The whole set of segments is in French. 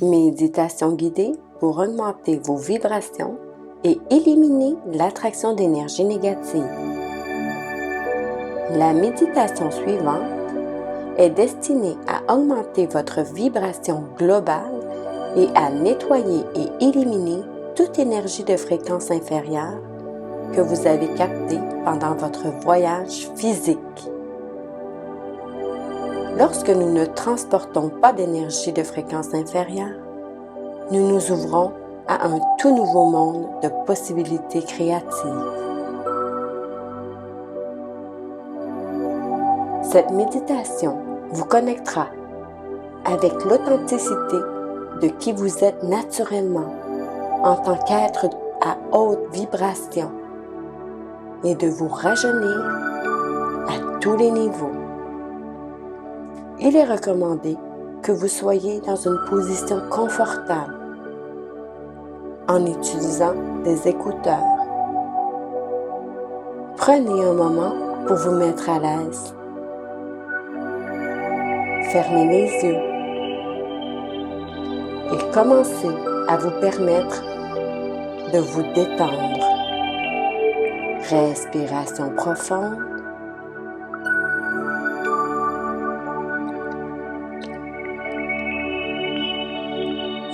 Méditation guidée pour augmenter vos vibrations et éliminer l'attraction d'énergie négative. La méditation suivante est destinée à augmenter votre vibration globale et à nettoyer et éliminer toute énergie de fréquence inférieure que vous avez captée pendant votre voyage physique. Lorsque nous ne transportons pas d'énergie de fréquence inférieure, nous nous ouvrons à un tout nouveau monde de possibilités créatives. Cette méditation vous connectera avec l'authenticité de qui vous êtes naturellement en tant qu'être à haute vibration et de vous rajeunir à tous les niveaux. Il est recommandé que vous soyez dans une position confortable en utilisant des écouteurs. Prenez un moment pour vous mettre à l'aise. Fermez les yeux et commencez à vous permettre de vous détendre. Respiration profonde.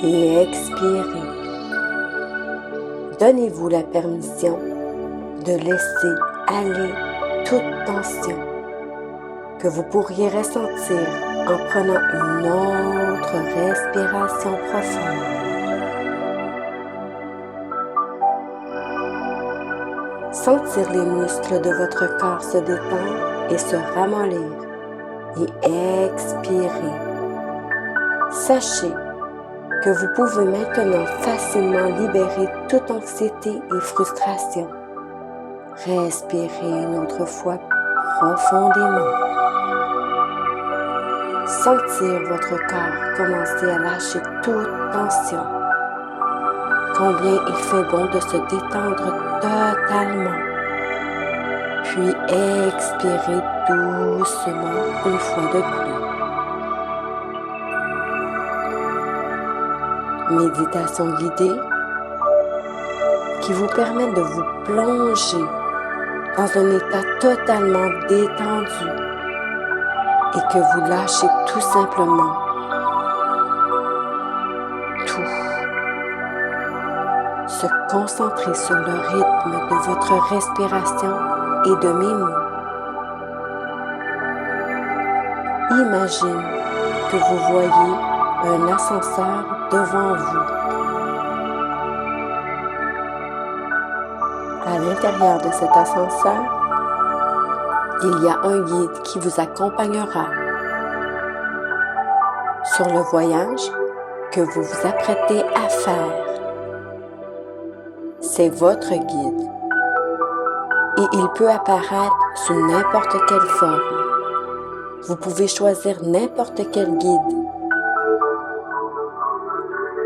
Et expirez. Donnez-vous la permission de laisser aller toute tension que vous pourriez ressentir en prenant une autre respiration profonde. Sentir les muscles de votre corps se détendre et se ramollir et expirer. Sachez que vous pouvez maintenant facilement libérer toute anxiété et frustration. Respirez une autre fois profondément. Sentir votre corps commencer à lâcher toute tension. Combien il fait bon de se détendre totalement. Puis expirez doucement une fois de plus. Méditation guidée qui vous permet de vous plonger dans un état totalement détendu et que vous lâchez tout simplement tout. Se concentrer sur le rythme de votre respiration et de mes mots. Imagine que vous voyez un ascenseur devant vous. À l'intérieur de cet ascenseur, il y a un guide qui vous accompagnera sur le voyage que vous vous apprêtez à faire. C'est votre guide et il peut apparaître sous n'importe quelle forme. Vous pouvez choisir n'importe quel guide.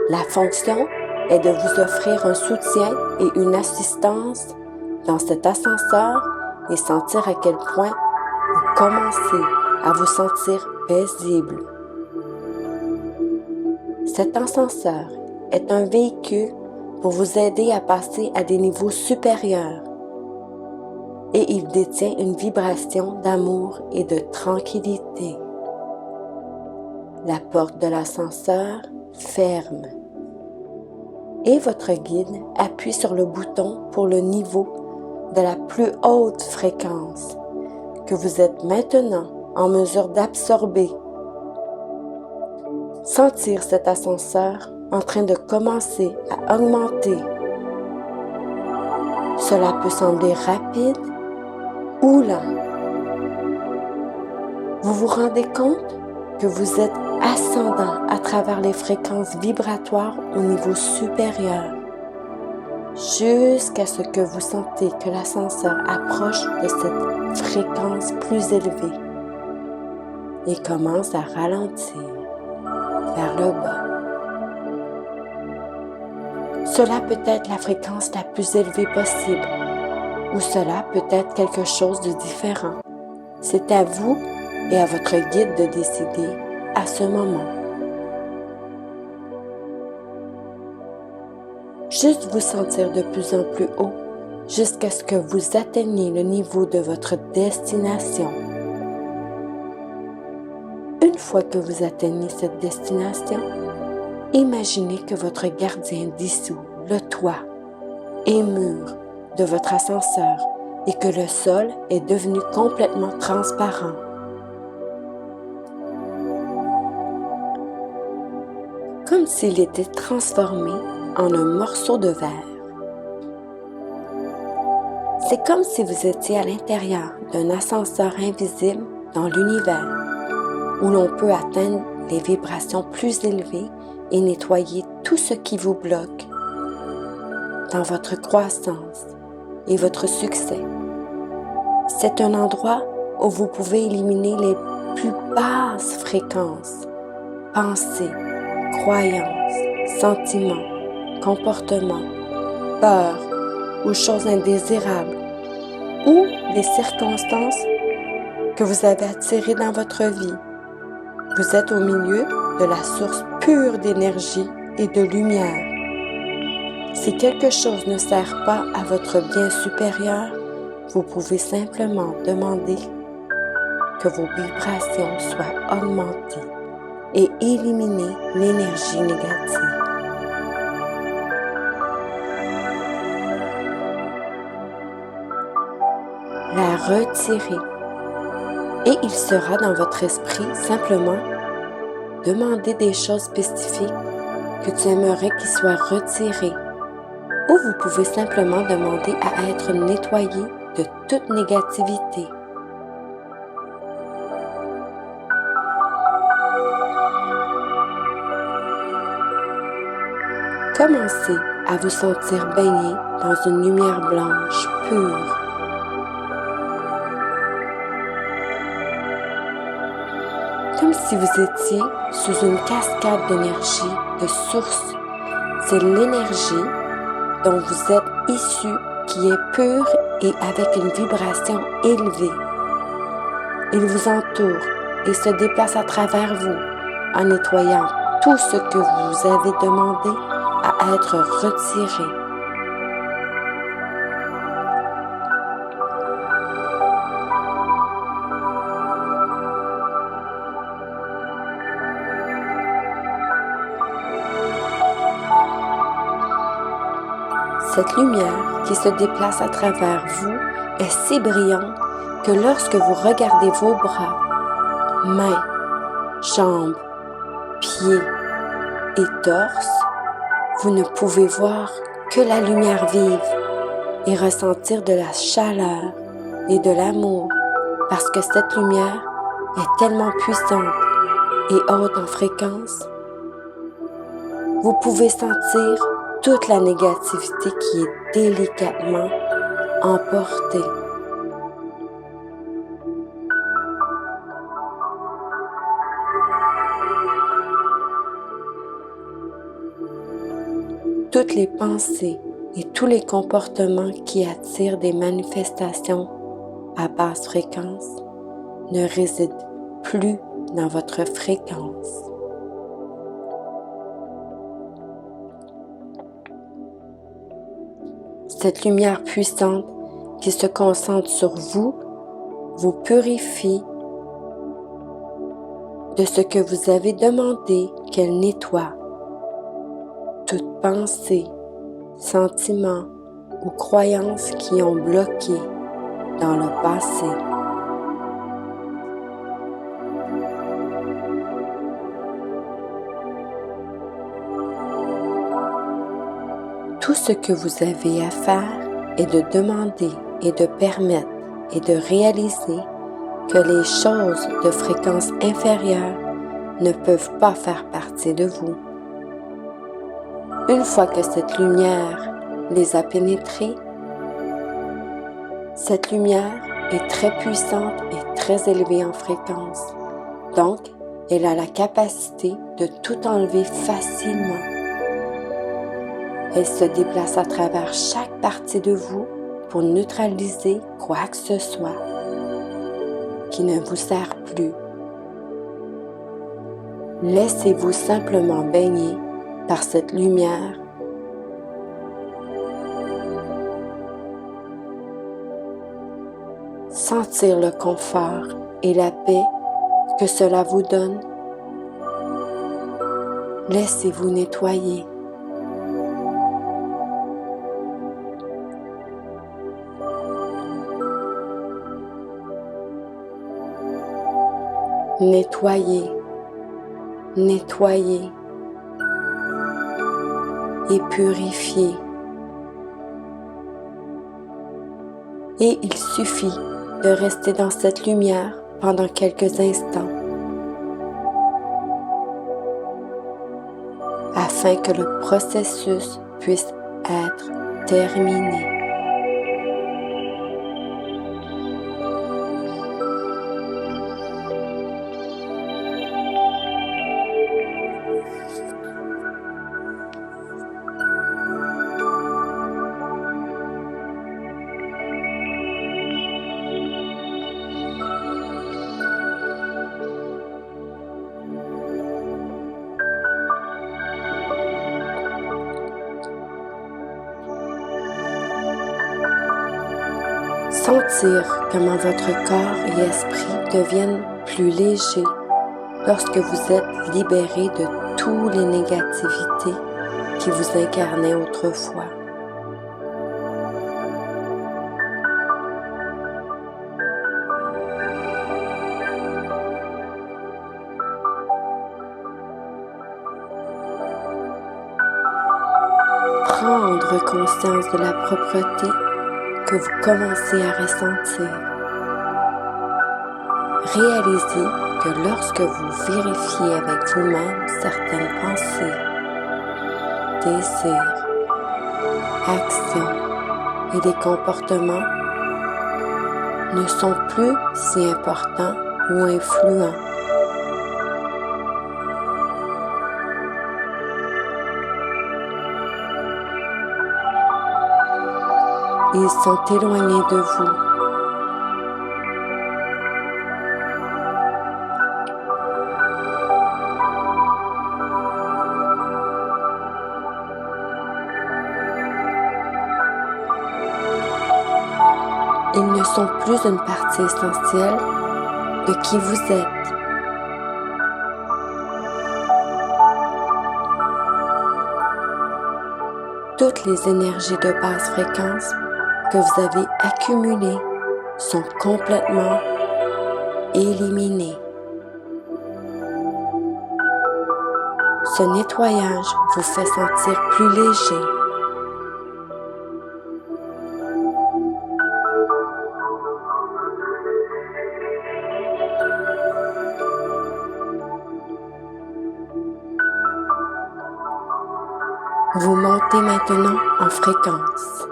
La fonction est de vous offrir un soutien et une assistance dans cet ascenseur et sentir à quel point vous commencez à vous sentir paisible. Cet ascenseur est un véhicule pour vous aider à passer à des niveaux supérieurs et il détient une vibration d'amour et de tranquillité. La porte de l'ascenseur ferme et votre guide appuie sur le bouton pour le niveau de la plus haute fréquence que vous êtes maintenant en mesure d'absorber. Sentir cet ascenseur en train de commencer à augmenter. Cela peut sembler rapide ou lent. Vous vous rendez compte que vous êtes ascendant à travers les fréquences vibratoires au niveau supérieur, jusqu'à ce que vous sentez que l'ascenseur approche de cette fréquence plus élevée et commence à ralentir vers le bas. Cela peut être la fréquence la plus élevée possible ou cela peut être quelque chose de différent. C'est à vous et à votre guide de décider à ce moment. Juste vous sentir de plus en plus haut jusqu'à ce que vous atteigniez le niveau de votre destination. Une fois que vous atteignez cette destination, imaginez que votre gardien dissout le toit et murs de votre ascenseur et que le sol est devenu complètement transparent. Comme s'il était transformé en un morceau de verre. C'est comme si vous étiez à l'intérieur d'un ascenseur invisible dans l'univers, où l'on peut atteindre les vibrations plus élevées et nettoyer tout ce qui vous bloque dans votre croissance et votre succès. C'est un endroit où vous pouvez éliminer les plus basses fréquences, pensées, croyances, sentiments, comportements, peurs ou choses indésirables ou les circonstances que vous avez attirées dans votre vie. Vous êtes au milieu de la source pure d'énergie et de lumière. Si quelque chose ne sert pas à votre bien supérieur, vous pouvez simplement demander que vos vibrations soient augmentées et éliminer l'énergie négative. La retirer. Et il sera dans votre esprit simplement demander des choses spécifiques que tu aimerais qu'ils soient retirées. Ou vous pouvez simplement demander à être nettoyé de toute négativité. Commencez à vous sentir baigné dans une lumière blanche pure. Comme si vous étiez sous une cascade d'énergie, de source. C'est l'énergie dont vous êtes issu qui est pure et avec une vibration élevée. Il vous entoure et se déplace à travers vous en nettoyant tout ce que vous avez demandé à être retiré. Cette lumière qui se déplace à travers vous est si brillante que lorsque vous regardez vos bras, mains, jambes, pieds et torse, vous ne pouvez voir que la lumière vive et ressentir de la chaleur et de l'amour parce que cette lumière est tellement puissante et haute en fréquence. Vous pouvez sentir toute la négativité qui est délicatement emportée. Toutes les pensées et tous les comportements qui attirent des manifestations à basse fréquence ne résident plus dans votre fréquence. Cette lumière puissante qui se concentre sur vous, vous purifie de ce que vous avez demandé qu'elle nettoie. Toute pensée, sentiment ou croyance qui ont bloqué dans le passé. Tout ce que vous avez à faire est de demander et de permettre et de réaliser que les choses de fréquence inférieure ne peuvent pas faire partie de vous. Une fois que cette lumière les a pénétrés, cette lumière est très puissante et très élevée en fréquence. Donc, elle a la capacité de tout enlever facilement. Elle se déplace à travers chaque partie de vous pour neutraliser quoi que ce soit qui ne vous sert plus. Laissez-vous simplement baigner par cette lumière. Sentir le confort et la paix que cela vous donne. Laissez-vous nettoyer. Nettoyer, nettoyer et purifier. Et il suffit de rester dans cette lumière pendant quelques instants afin que le processus puisse être terminé. Sentir comment votre corps et esprit deviennent plus légers lorsque vous êtes libéré de toutes les négativités qui vous incarnaient autrefois. Prendre conscience de la propreté que vous commencez à ressentir. Réalisez que lorsque vous vérifiez avec vous-même certaines pensées, désirs, actions et des comportements ne sont plus si importants ou influents. Ils sont éloignés de vous. Ils ne sont plus une partie essentielle de qui vous êtes. Toutes les énergies de basse fréquence que vous avez accumulées sont complètement éliminées. Ce nettoyage vous fait sentir plus léger. Vous montez maintenant en fréquence.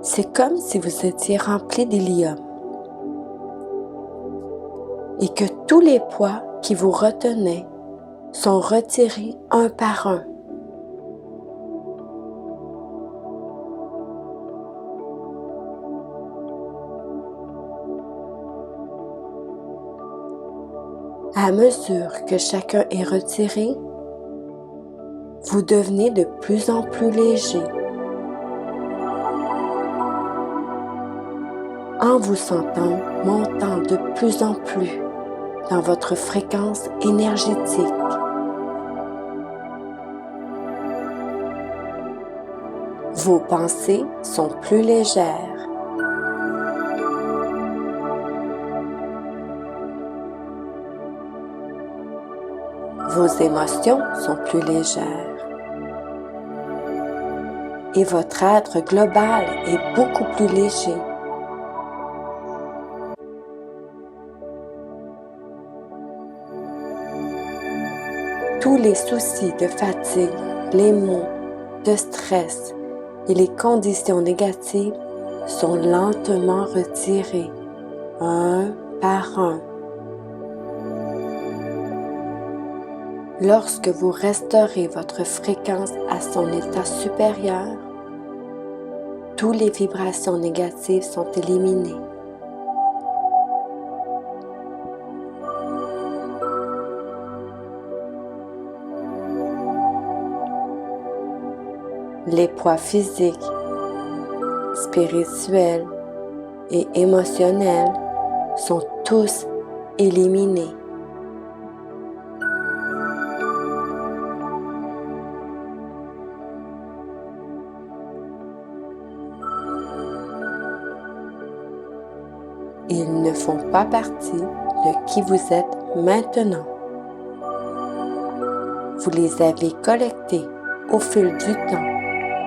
C'est comme si vous étiez rempli d'hélium et que tous les poids qui vous retenaient sont retirés un par un. À mesure que chacun est retiré, vous devenez de plus en plus léger. En vous sentant montant de plus en plus dans votre fréquence énergétique. Vos pensées sont plus légères. Vos émotions sont plus légères. Et votre être global est beaucoup plus léger. Tous les soucis de fatigue, les maux, de stress et les conditions négatives sont lentement retirés, un par un. Lorsque vous restaurez votre fréquence à son état supérieur, toutes les vibrations négatives sont éliminées. Les poids physiques, spirituels et émotionnels sont tous éliminés. Ils ne font pas partie de qui vous êtes maintenant. Vous les avez collectés au fil du temps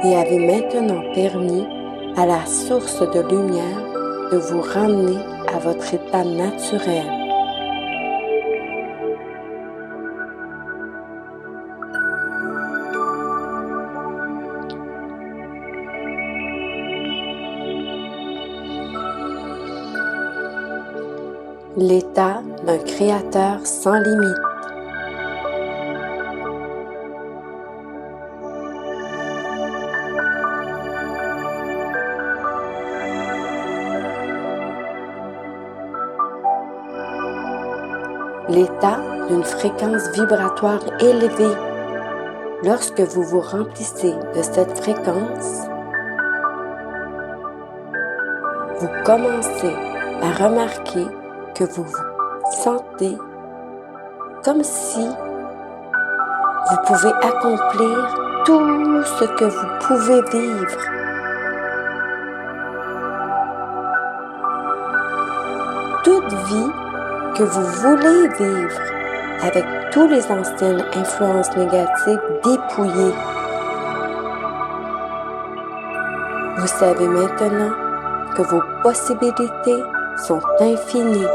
et avez maintenant permis à la source de lumière de vous ramener à votre état naturel. L'état d'un créateur sans limite. L'état d'une fréquence vibratoire élevée. Lorsque vous vous remplissez de cette fréquence, vous commencez à remarquer que vous vous sentez comme si vous pouvez accomplir tout ce que vous pouvez vivre. Toute vie que vous voulez vivre avec toutes les anciennes influences négatives dépouillées. Vous savez maintenant que vos possibilités sont infinies.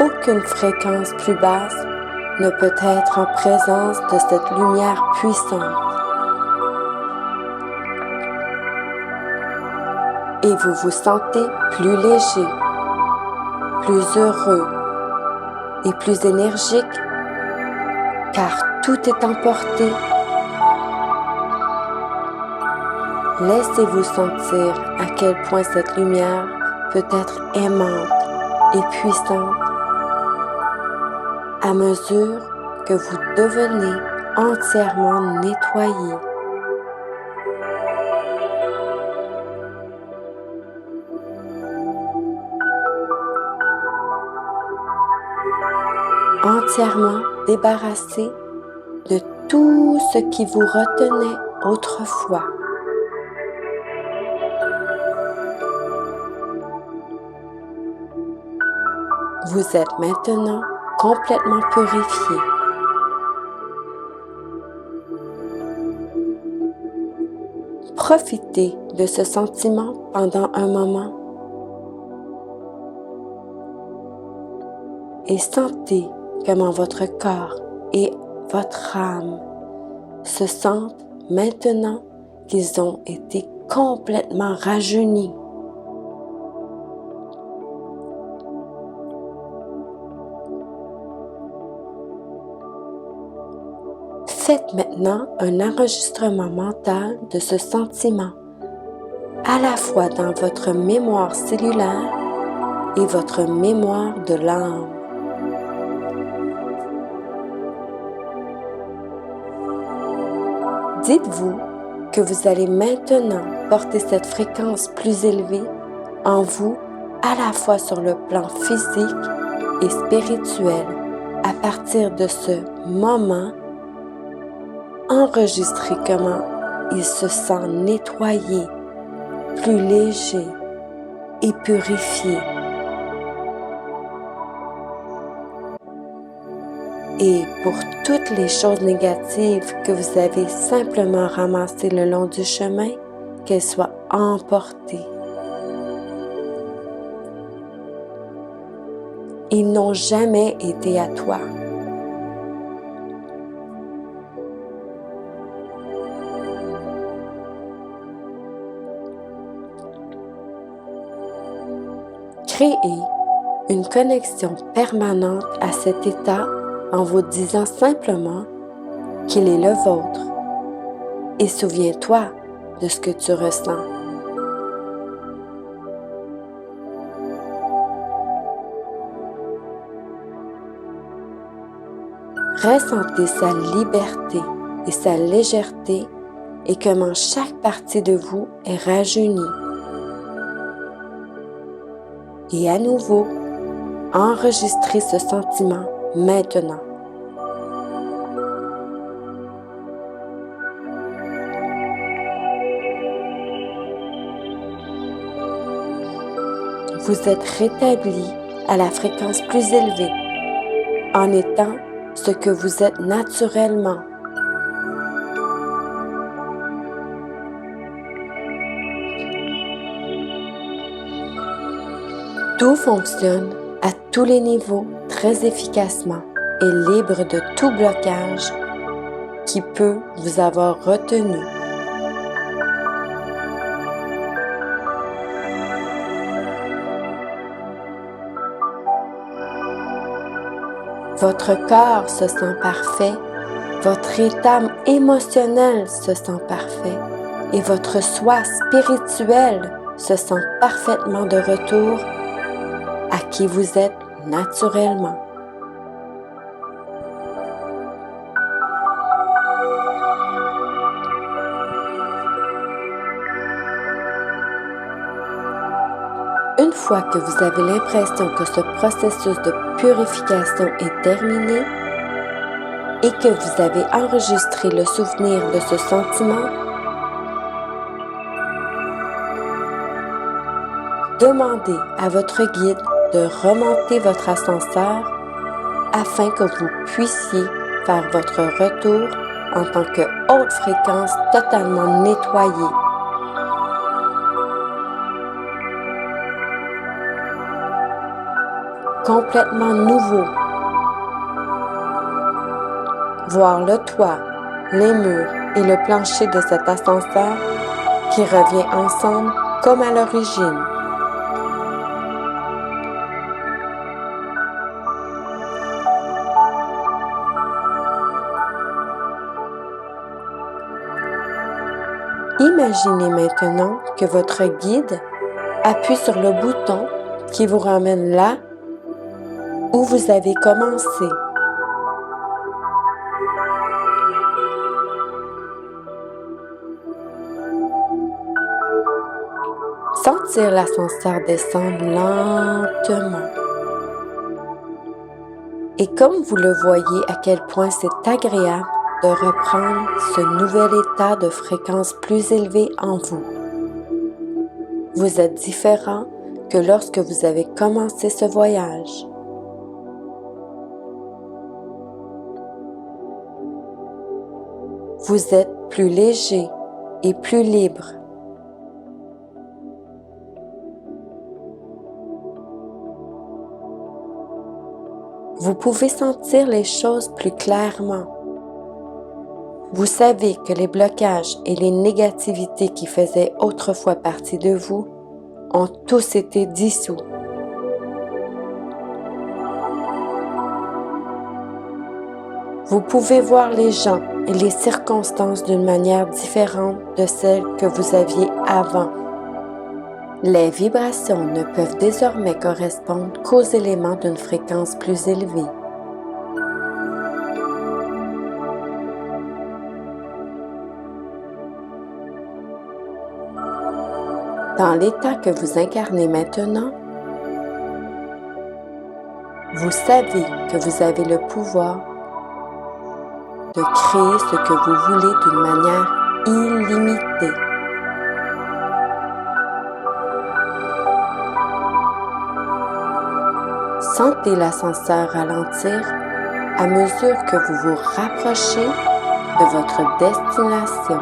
Aucune fréquence plus basse ne peut être en présence de cette lumière puissante. Et vous vous sentez plus léger, plus heureux et plus énergique, car tout est emporté. Laissez-vous sentir à quel point cette lumière peut être aimante et puissante à mesure que vous devenez entièrement nettoyé. Entièrement débarrassé de tout ce qui vous retenait autrefois. Vous êtes maintenant complètement purifié. Profitez de ce sentiment pendant un moment et sentez comment votre corps et votre âme se sentent maintenant qu'ils ont été complètement rajeunis. Faites maintenant un enregistrement mental de ce sentiment, à la fois dans votre mémoire cellulaire et votre mémoire de l'âme. Dites-vous que vous allez maintenant porter cette fréquence plus élevée en vous, à la fois sur le plan physique et spirituel. À partir de ce moment, enregistrez comment il se sent nettoyé, plus léger et purifié. Et pour toutes les choses négatives que vous avez simplement ramassées le long du chemin, qu'elles soient emportées. Ils n'ont jamais été à toi. Créez une connexion permanente à cet état en vous disant simplement qu'il est le vôtre. Et souviens-toi de ce que tu ressens. Ressentez sa liberté et sa légèreté et comment chaque partie de vous est rajeunie. Et à nouveau, enregistrez ce sentiment maintenant. Vous êtes rétabli à la fréquence plus élevée en étant ce que vous êtes naturellement. Tout fonctionne à tous les niveaux très efficacement et libre de tout blocage qui peut vous avoir retenu. Votre corps se sent parfait, votre état émotionnel se sent parfait et votre soi spirituel se sent parfaitement de retour à qui vous êtes naturellement. Une fois que vous avez l'impression que ce processus de purification est terminé et que vous avez enregistré le souvenir de ce sentiment, demandez à votre guide de remonter votre ascenseur afin que vous puissiez faire votre retour en tant que haute fréquence totalement nettoyée. Complètement nouveau. Voir le toit, les murs et le plancher de cet ascenseur qui revient ensemble comme à l'origine. Imaginez maintenant que votre guide appuie sur le bouton qui vous ramène là où vous avez commencé. Sentir l'ascenseur descendre lentement. Et comme vous le voyez à quel point c'est agréable de reprendre ce nouvel état de fréquence plus élevé en vous. Vous êtes différent que lorsque vous avez commencé ce voyage. Vous êtes plus léger et plus libre. Vous pouvez sentir les choses plus clairement. Vous savez que les blocages et les négativités qui faisaient autrefois partie de vous ont tous été dissous. Vous pouvez voir les gens et les circonstances d'une manière différente de celle que vous aviez avant. Les vibrations ne peuvent désormais correspondre qu'aux éléments d'une fréquence plus élevée. Dans l'état que vous incarnez maintenant, vous savez que vous avez le pouvoir de créer ce que vous voulez d'une manière illimitée. Sentez l'ascenseur ralentir à mesure que vous vous rapprochez de votre destination.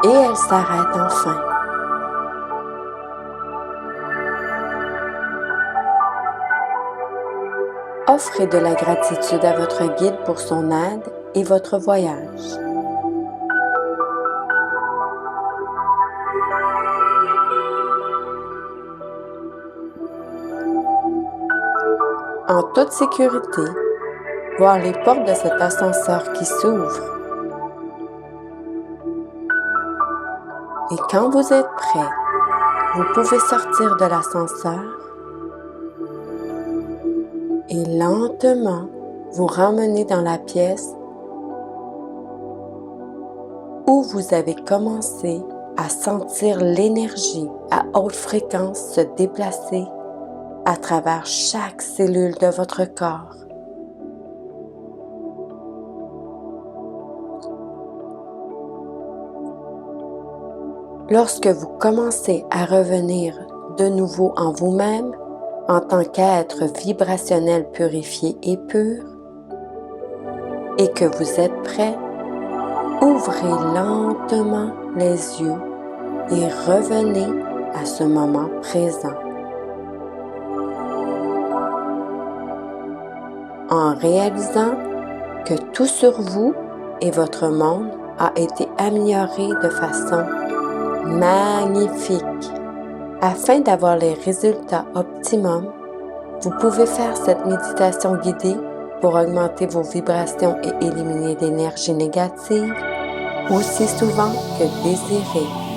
Et elle s'arrête enfin. Offrez de la gratitude à votre guide pour son aide et votre voyage. en toute sécurité, voir les portes de cet ascenseur qui s'ouvrent. Et quand vous êtes prêt, vous pouvez sortir de l'ascenseur et lentement vous ramener dans la pièce où vous avez commencé à sentir l'énergie à haute fréquence se déplacer à travers chaque cellule de votre corps. Lorsque vous commencez à revenir de nouveau en vous-même, en tant qu'être vibrationnel purifié et pur, et que vous êtes prêt, ouvrez lentement les yeux et revenez à ce moment présent. En réalisant que tout sur vous et votre monde a été amélioré de façon magnifique. Afin d'avoir les résultats optimums, vous pouvez faire cette méditation guidée pour augmenter vos vibrations et éliminer l'énergie négative aussi souvent que désiré.